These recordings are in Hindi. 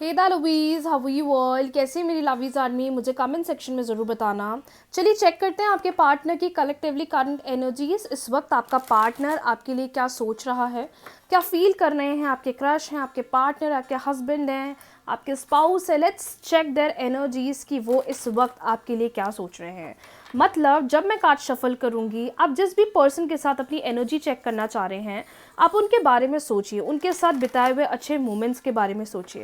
Hey the lovies, how you all, कैसे मेरी लवीज आर्मी, मुझे कमेंट सेक्शन में ज़रूर बताना। चलिए चेक करते हैं आपके पार्टनर की कलेक्टिवली करंट एनर्जीज। इस वक्त आपका पार्टनर आपके लिए क्या सोच रहा है, क्या फील कर रहे हैं, आपके क्रश हैं, आपके पार्टनर, आपके हस्बैंड हैं, आपके स्पाउस है। लेट्स चेक देयर एनर्जीज कि वो इस वक्त आपके लिए क्या सोच रहे हैं। मतलब जब मैं कार्ड शफल करूंगी, आप जिस भी पर्सन के साथ अपनी एनर्जी चेक करना चाह रहे हैं, आप उनके बारे में सोचिए, उनके साथ बिताए हुए अच्छे मोमेंट्स के बारे में सोचिए।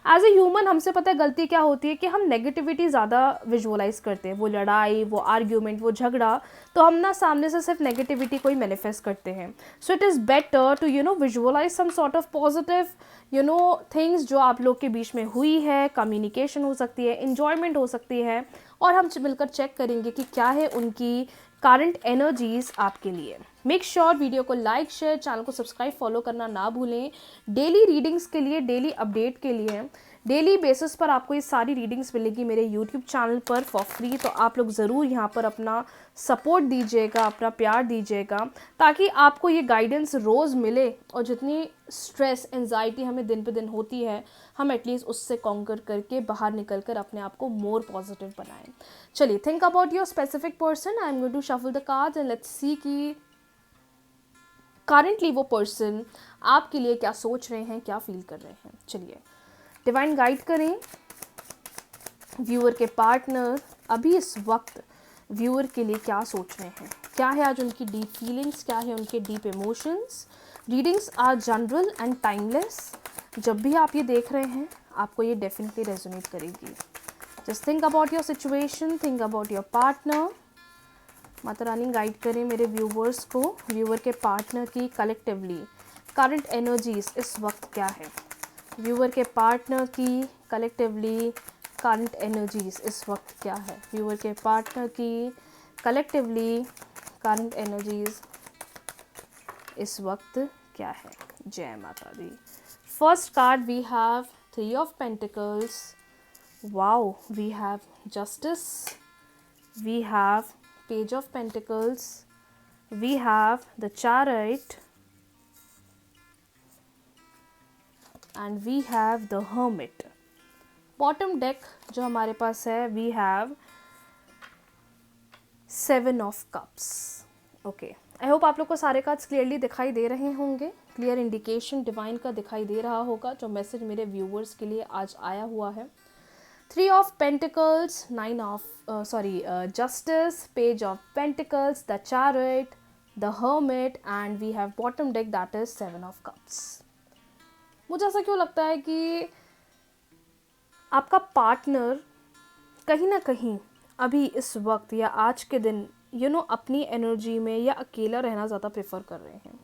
एज ए ह्यूमन हमसे पता है गलती क्या होती है कि हम नेगेटिविटी ज़्यादा विजुअलाइज करते हैं। वो लड़ाई, वो आर्ग्यूमेंट, वो झगड़ा, तो हम ना सामने से सिर्फ नेगेटिविटी को ही मैनिफेस्ट करते हैं। So it is better to visualise some sort of positive things जो आप लोग के बीच में हुई है। कम्युनिकेशन हो सकती है, इन्जॉयमेंट हो सकती है, और हम मिलकर चेक करेंगे कि क्या है उनकी करंट एनर्जीज आपके लिए। मेक श्योर वीडियो को लाइक, शेयर, चैनल को सब्सक्राइब, फॉलो करना ना भूलें। डेली रीडिंग्स के लिए, डेली अपडेट के लिए, डेली बेसिस पर आपको ये सारी रीडिंग्स मिलेगी मेरे यूट्यूब चैनल पर फॉर फ्री। तो आप लोग ज़रूर यहाँ पर अपना सपोर्ट दीजिएगा, अपना प्यार दीजिएगा, ताकि आपको ये गाइडेंस रोज़ मिले और जितनी स्ट्रेस, एंजाइटी हमें दिन पे दिन होती है, हम एटलीस्ट उससे कॉन्कर करके बाहर निकल कर अपने आप को मोर पॉजिटिव बनाएं। चलिए, think about your specific person. I am going to shuffle the cards and let's see कि करेंटली वो पर्सन आपके लिए क्या सोच रहे हैं, क्या फील कर रहे हैं। चलिए, डिवाइन गाइड करें व्यूअर के पार्टनर अभी इस वक्त व्यूअर के लिए क्या सोच रहे हैं, क्या है आज उनकी डीप फीलिंग्स, क्या है उनके deep emotions. Readings are general and timeless. जब भी आप ये देख रहे हैं, आपको ये डेफिनेटली रेजोनेट करेगी। Just think about your situation, think about your partner. Mata Rani guide करें मेरे व्यूवर्स को, व्यूअर के पार्टनर की कलेक्टिवली करंट एनर्जीज इस वक्त क्या है। व्यूअर के पार्टनर की कलेक्टिवली करंट एनर्जीज इस वक्त क्या है। व्यूअर के पार्टनर की कलेक्टिवली करंट एनर्जीज इस वक्त क्या है। जय Mata Di. First card we have 3 of pentacles. Wow, we have justice, we have Page of Pentacles, we have the Chariot, and we have the Hermit. Bottom deck जो हमारे पास है, we have 7 of Cups. Okay, I hope आप लोग को सारे कार्ड्स क्लियरली दिखाई दे रहे होंगे। क्लियर इंडिकेशन डिवाइन का दिखाई दे रहा होगा जो मैसेज मेरे व्यूवर्स के लिए आज आया हुआ है। 3 of Pentacles, 9 of Justice, Page of Pentacles, the Chariot, the Hermit, and we have bottom deck that is 7 of Cups. मुझे ऐसा क्यों लगता है कि आपका पार्टनर कहीं ना कहीं अभी इस वक्त या आज के दिन अपनी एनर्जी में या अकेला रहना ज़्यादा प्रेफर कर रहे हैं।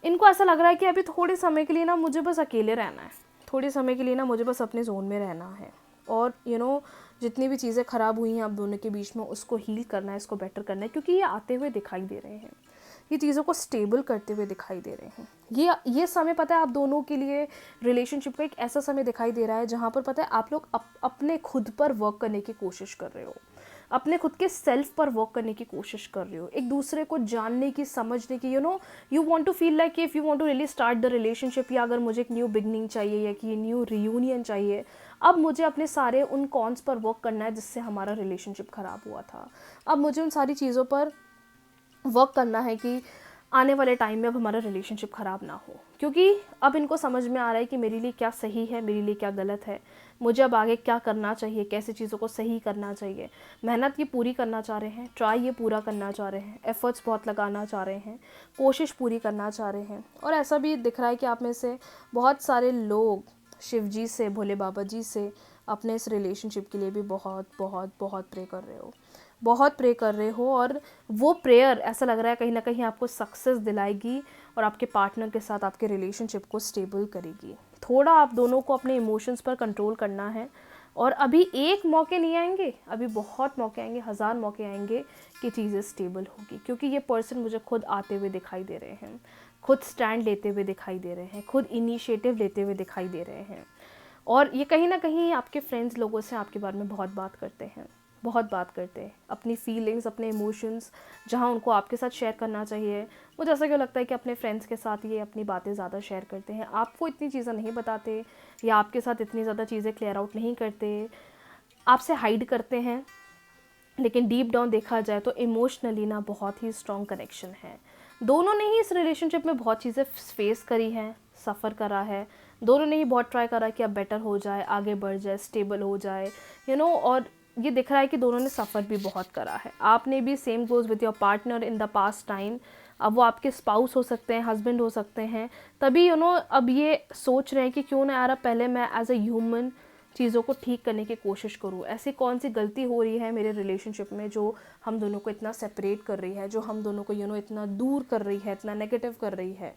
इनको ऐसा लग रहा है कि अभी थोड़े समय के लिए ना मुझे बस अकेले रहना है, थोड़े समय के लिए ना मुझे बस अपने जोन में रहना है, और जितनी भी चीज़ें ख़राब हुई हैं आप दोनों के बीच में उसको हील करना है, इसको बेटर करना है, क्योंकि ये आते हुए दिखाई दे रहे हैं, ये चीज़ों को स्टेबल करते हुए दिखाई दे रहे हैं। ये समय पता है आप दोनों के लिए रिलेशनशिप का एक ऐसा समय दिखाई दे रहा है जहाँ पर पता है आप लोग अपने खुद पर वर्क करने की कोशिश कर रहे हो, अपने खुद के सेल्फ पर वर्क करने की कोशिश कर रहे हो, एक दूसरे को जानने की, समझने की। You want to feel like if you want to really start the relationship, या अगर मुझे एक न्यू बिगनिंग चाहिए या कि न्यू रियूनियन चाहिए, अब मुझे अपने सारे उन कॉन्स पर वर्क करना है जिससे हमारा रिलेशनशिप ख़राब हुआ था। अब मुझे उन सारी चीज़ों पर वर्क करना है कि आने वाले टाइम में अब हमारा रिलेशनशिप ख़राब ना हो, क्योंकि अब इनको समझ में आ रहा है कि मेरे लिए क्या सही है, मेरे लिए क्या गलत है, मुझे अब आगे क्या करना चाहिए, कैसे चीज़ों को सही करना चाहिए। मेहनत ये पूरी करना चाह रहे हैं, ट्राई ये पूरा करना चाह रहे हैं, एफर्ट्स बहुत लगाना चाह रहे हैं, कोशिश पूरी करना चाह रहे हैं। और ऐसा भी दिख रहा है कि आप में से बहुत सारे लोग शिव जी से, भोले बाबा जी से अपने इस रिलेशनशिप के लिए भी बहुत बहुत बहुत प्रे कर रहे हो, बहुत प्रे कर रहे हो, और वो प्रेयर ऐसा लग रहा है कहीं ना कहीं आपको सक्सेस दिलाएगी और आपके पार्टनर के साथ आपके रिलेशनशिप को स्टेबल करेगी। थोड़ा आप दोनों को अपने इमोशंस पर कंट्रोल करना है, और अभी एक मौके नहीं आएंगे, अभी बहुत मौके आएंगे, 1000 मौके आएंगे कि चीज़ें स्टेबल होगी, क्योंकि ये पर्सन मुझे खुद आते हुए दिखाई दे रहे हैं, खुद स्टैंड लेते हुए दिखाई दे रहे हैं, खुद इनिशिएटिव लेते हुए दिखाई दे रहे हैं। और ये कहीं ना कहीं आपके फ्रेंड्स लोगों से आपके बारे में बहुत बात करते हैं, बहुत बात करते हैं, अपनी फीलिंग्स, अपने इमोशंस जहाँ उनको आपके साथ शेयर करना चाहिए, मुझे ऐसा क्यों लगता है कि अपने फ्रेंड्स के साथ ये अपनी बातें ज़्यादा शेयर करते हैं। आपको इतनी चीज़ें नहीं बताते या आपके साथ इतनी ज़्यादा चीज़ें क्लियर आउट नहीं करते, आपसे हाइड करते हैं, लेकिन डीप डाउन देखा जाए तो इमोशनली ना बहुत ही स्ट्रॉन्ग कनेक्शन है। दोनों ने ही इस रिलेशनशिप में बहुत चीज़ें फेस करी हैं, सफ़र करा है, दोनों ने ही बहुत ट्राई करा कि अब बेटर हो जाए, आगे बढ़ जाए, स्टेबल हो जाए, और ये दिख रहा है कि दोनों ने सफ़र भी बहुत करा है। आपने भी, same goes with your partner in the past time. अब वो आपके स्पाउस हो सकते हैं, हस्बैंड हो सकते हैं, तभी अब ये सोच रहे हैं कि क्यों ना यार अब पहले मैं एज अ ह्यूमन चीज़ों को ठीक करने की कोशिश करूँ। ऐसी कौन सी गलती हो रही है मेरे रिलेशनशिप में जो हम दोनों को इतना सेपरेट कर रही है, जो हम दोनों को इतना दूर कर रही है, इतना नेगेटिव कर रही है।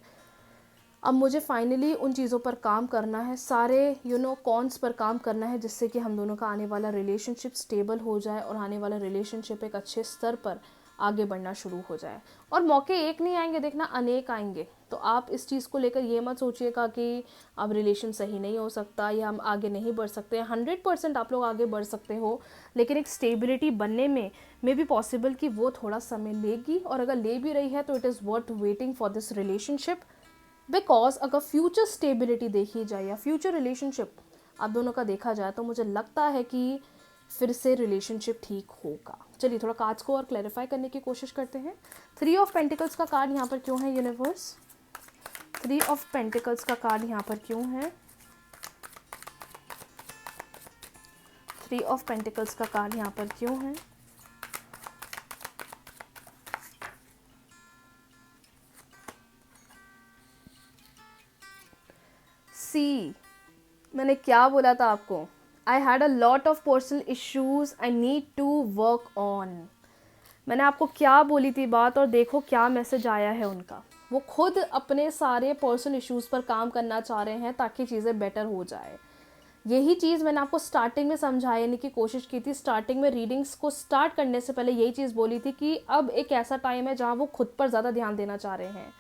अब मुझे फाइनली उन चीज़ों पर काम करना है, सारे कॉन्स पर काम करना है, जिससे कि हम दोनों का आने वाला रिलेशनशिप स्टेबल हो जाए और आने वाला रिलेशनशिप एक अच्छे स्तर पर आगे बढ़ना शुरू हो जाए। और मौके एक नहीं आएंगे, देखना अनेक आएंगे। तो आप इस चीज़ को लेकर ये मत सोचिएगा कि अब रिलेशन सही नहीं हो सकता या हम आगे नहीं बढ़ सकते। 100% आप लोग आगे बढ़ सकते हो, लेकिन एक स्टेबिलिटी बनने में मे बी पॉसिबल कि वो थोड़ा समय लेगी, और अगर ले भी रही है तो it is worth waiting for this relationship. Because अगर फ्यूचर स्टेबिलिटी देखी जाए या फ्यूचर रिलेशनशिप आप दोनों का देखा जाए तो मुझे लगता है कि फिर से रिलेशनशिप ठीक होगा। चलिए थोड़ा कार्ड्स को और क्लैरिफाई करने की कोशिश करते हैं। 3 ऑफ पेंटिकल्स का कार्ड यहाँ पर क्यों है यूनिवर्स? 3 ऑफ पेंटिकल्स का कार्ड यहाँ पर क्यों है? 3 ऑफ पेंटिकल्स का कार्ड यहाँ पर क्यों है? सी, मैंने क्या बोला था आपको? I had a lot of personal issues I need to work on. मैंने आपको क्या बोली थी बात, और देखो क्या मैसेज आया है उनका। वो खुद अपने सारे पर्सनल इश्यूज़ पर काम करना चाह रहे हैं ताकि चीज़ें बेटर हो जाए। यही चीज़ मैंने आपको स्टार्टिंग में समझाने की कोशिश की थी। स्टार्टिंग में रीडिंग्स को स्टार्ट करने से पहले यही चीज़ बोली थी कि अब एक ऐसा टाइम है जहाँ वो खुद पर ज़्यादा ध्यान देना चाह रहे हैं,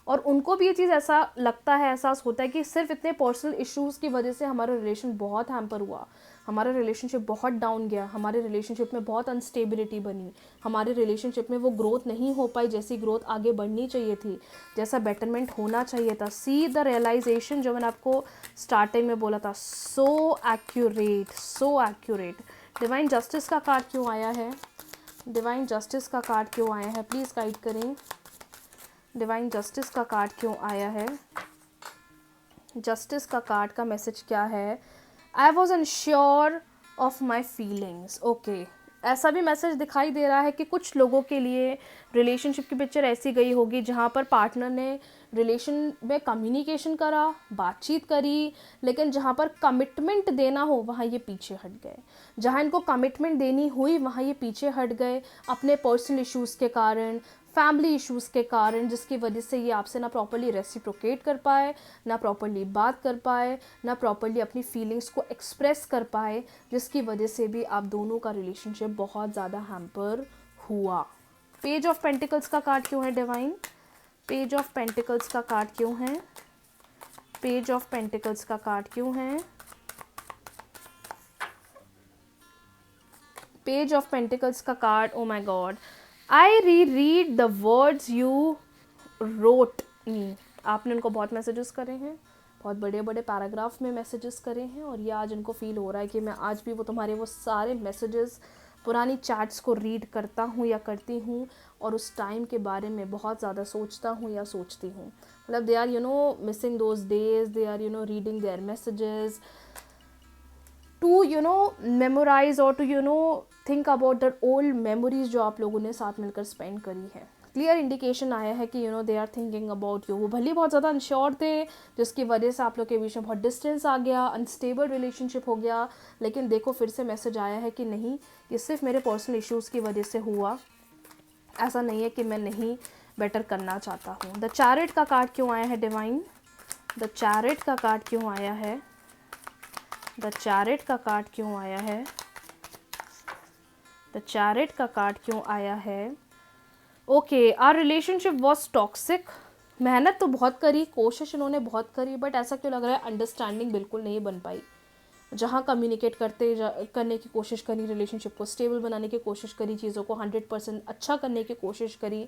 और उनको भी ये चीज़ ऐसा लगता है, एहसास होता है कि सिर्फ इतने पर्सनल इश्यूज़ की वजह से हमारा रिलेशन बहुत हैम्पर हुआ, हमारा रिलेशनशिप बहुत डाउन गया, हमारे रिलेशनशिप में बहुत अनस्टेबिलिटी बनी, हमारे रिलेशनशिप में वो ग्रोथ नहीं हो पाई जैसी ग्रोथ आगे बढ़नी चाहिए थी, जैसा बेटरमेंट होना चाहिए था। सी द रियलाइजेशन, जो मैंने आपको स्टार्टिंग में बोला था, so accurate, so accurate. Divine justice का कार्ड क्यों आया है? डिवाइन जस्टिस का कार्ड क्यों आया है? प्लीज़ गाइड करें। डिवाइन जस्टिस का कार्ड क्यों आया है? जस्टिस का कार्ड का मैसेज क्या है? I was unsure of my feelings. Okay, ऐसा भी मैसेज दिखाई दे रहा है कि कुछ लोगों के लिए रिलेशनशिप की पिक्चर ऐसी गई होगी जहाँ पर पार्टनर ने रिलेशन में कम्युनिकेशन करा, बातचीत करी, लेकिन जहाँ पर कमिटमेंट देना हो वहाँ ये पीछे हट गए। जहाँ इनको कमिटमेंट देनी हुई वहाँ ये पीछे हट गए अपने पर्सनल इश्यूज़ के कारण, फैमिली इश्यूज़ के कारण, जिसकी वजह से ये आपसे ना प्रॉपर्ली रेसिप्रोकेट कर पाए, ना प्रॉपर्ली बात कर पाए, ना प्रॉपर्ली अपनी फीलिंग्स को एक्सप्रेस कर पाए, जिसकी वजह से भी आप दोनों का रिलेशनशिप बहुत ज़्यादा हैम्पर हुआ। पेज ऑफ पेंटिकल्स का कार्ड क्यों है डिवाइन? पेज ऑफ पेंटिकल्स का कार्ड क्यों है? पेज ऑफ पेंटिकल्स का कार्ड क्यों है? पेज ऑफ पेंटिकल्स का card, oh my god, I read the words you wrote me. आपने उनको बहुत मैसेजेस करे हैं, बहुत बड़े बड़े पैराग्राफ में मैसेजेस करे हैं, और ये आज उनको फील हो रहा है कि मैं आज भी वो तुम्हारे वो सारे मैसेजेस, पुरानी चैट्स को रीड करता हूँ या करती हूँ, और उस टाइम के बारे में बहुत ज़्यादा सोचता हूँ या सोचती हूँ। मतलब they are missing those days, they are reading their messages to memorize और to think about the old memories जो आप लोगों ने साथ मिलकर स्पेंड करी है। क्लियर इंडिकेशन आया है कि they are thinking about you. वो भले बहुत ज़्यादा अनश्योर थे, जिसकी वजह से आप लोग के बीच में बहुत डिस्टेंस आ गया, अनस्टेबल रिलेशनशिप हो गया, लेकिन देखो फिर से मैसेज आया है कि नहीं, ये सिर्फ मेरे पर्सनल इश्यूज़ की वजह से हुआ, ऐसा नहीं है कि मैं नहीं बेटर करना चाहता हूँ। द चैरिट का कार्ड क्यों आया है डिवाइन? द चैरिट का कार्ड क्यों आया है? द चैरिट का कार्ड क्यों आया है? द चैरिट का कार्ड क्यों आया है? Okay, our relationship was toxic. मेहनत तो बहुत करी, कोशिश इन्होंने बहुत करी, बट ऐसा क्यों लग रहा है अंडरस्टैंडिंग बिल्कुल नहीं बन पाई। जहाँ कम्युनिकेट करने की कोशिश करी, रिलेशनशिप को स्टेबल बनाने की कोशिश करी, चीज़ों को 100% अच्छा करने की कोशिश करी,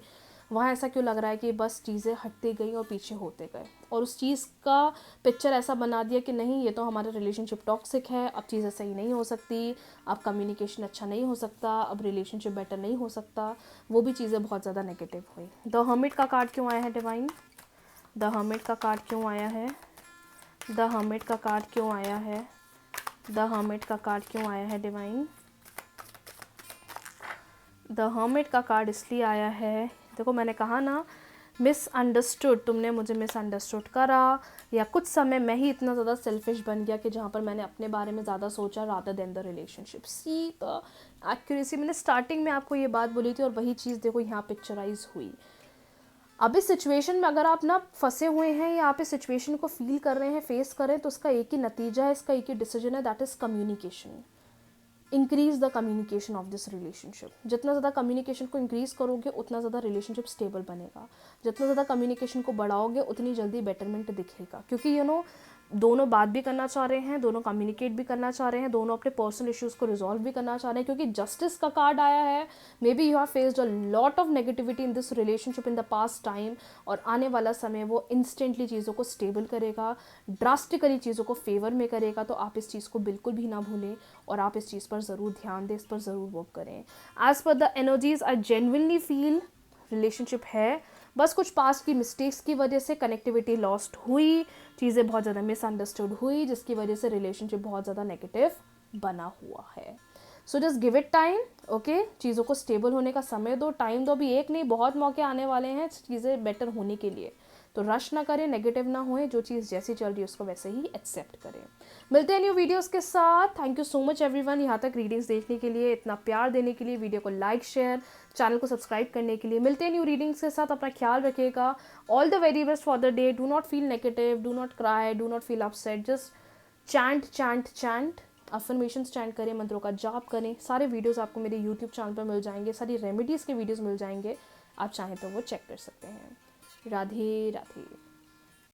वहाँ ऐसा क्यों लग रहा है कि बस चीज़ें हटती गई और पीछे होते गए, और उस चीज़ का पिक्चर ऐसा बना दिया कि नहीं ये तो हमारा रिलेशनशिप टॉक्सिक है, अब चीज़ें सही नहीं हो सकती, अब कम्युनिकेशन अच्छा नहीं हो सकता, अब रिलेशनशिप बेटर नहीं हो सकता, वो भी चीज़ें बहुत ज़्यादा नेगेटिव हुई। द हर्मिट का कार्ड क्यों आया है डिवाइन? द हर्मिट का कार्ड क्यों आया है? द हर्मिट का कार्ड क्यों आया है? द हर्मिट का कार्ड क्यों आया है डिवाइन? द हर्मिट का कार्ड इसलिए आया है, देखो मैंने कहा ना, मिसअंडरस्टूड, तुमने मुझे मिसअंडरस्टूड करा, या कुछ समय मैं ही इतना ज़्यादा सेल्फिश बन गया कि जहाँ पर मैंने अपने बारे में ज़्यादा सोचा rather than the relationship. See the accuracy, मैंने स्टार्टिंग में आपको ये बात बोली थी और वही चीज़ देखो यहाँ पिक्चराइज हुई। अब इस सिचुएशन में अगर आप ना फंसे हुए हैं या आप इस सिचुएशन को फील कर रहे हैं, फेस कर रहे हैं, तो इसका एक ही नतीजा है, इसका एक ही डिसीजन है, that is communication. Increase the communication of this relationship. जितना ज़्यादा कम्युनिकेशन को इंक्रीज करोगे उतना ज़्यादा रिलेशनशिप स्टेबल बनेगा, जितना ज़्यादा कम्युनिकेशन को बढ़ाओगे उतनी जल्दी बेटरमेंट दिखेगा, क्योंकि दोनों बात भी करना चाह रहे हैं, दोनों कम्युनिकेट भी करना चाह रहे हैं, दोनों अपने पर्सनल इश्यूज़ को रिजॉल्व भी करना चाह रहे हैं, क्योंकि जस्टिस का कार्ड आया है। May be you have faced a lot of negativity in this relationship in the past time, और आने वाला समय वो इंस्टेंटली चीज़ों को स्टेबल करेगा, ड्रास्टिकली चीज़ों को फेवर में करेगा। तो आप इस चीज़ को बिल्कुल भी ना भूलें और आप इस चीज़ पर ज़रूर ध्यान दें, इस पर ज़रूर वर्क करें। As per the energies I genuinely feel relationship है, बस कुछ पास्ट की मिस्टेक्स की वजह से कनेक्टिविटी लॉस्ट हुई, चीज़ें बहुत ज़्यादा मिसअंडरस्टूड हुई, जिसकी वजह से रिलेशनशिप बहुत ज़्यादा नेगेटिव बना हुआ है। So just give it time, okay, चीज़ों को स्टेबल होने का समय दो, टाइम दो, अभी एक नहीं बहुत मौके आने वाले हैं चीज़ें बेटर होने के लिए। तो रश ना करें, नेगेटिव ना होए, जो चीज़ जैसी चल रही है उसको वैसे ही एक्सेप्ट करें। मिलते हैं न्यू वीडियोस के साथ। Thank you so much everyone, यहाँ तक रीडिंग्स देखने के लिए, इतना प्यार देने के लिए, वीडियो को लाइक शेयर, चैनल को सब्सक्राइब करने के लिए। मिलते हैं न्यू रीडिंग्स के साथ, अपना ख्याल रखिएगा। All the very best for the day. Do not feel negative, do not cry, do not feel upset, just chant chant chant, affirmations chant करें, मंत्रों का जाप करें। सारे वीडियोस आपको मेरे यूट्यूब चैनल पर मिल जाएंगे, सारी रेमेडीज़ के वीडियोस मिल जाएंगे, आप चाहें तो वो चेक कर सकते हैं। राधे राधे।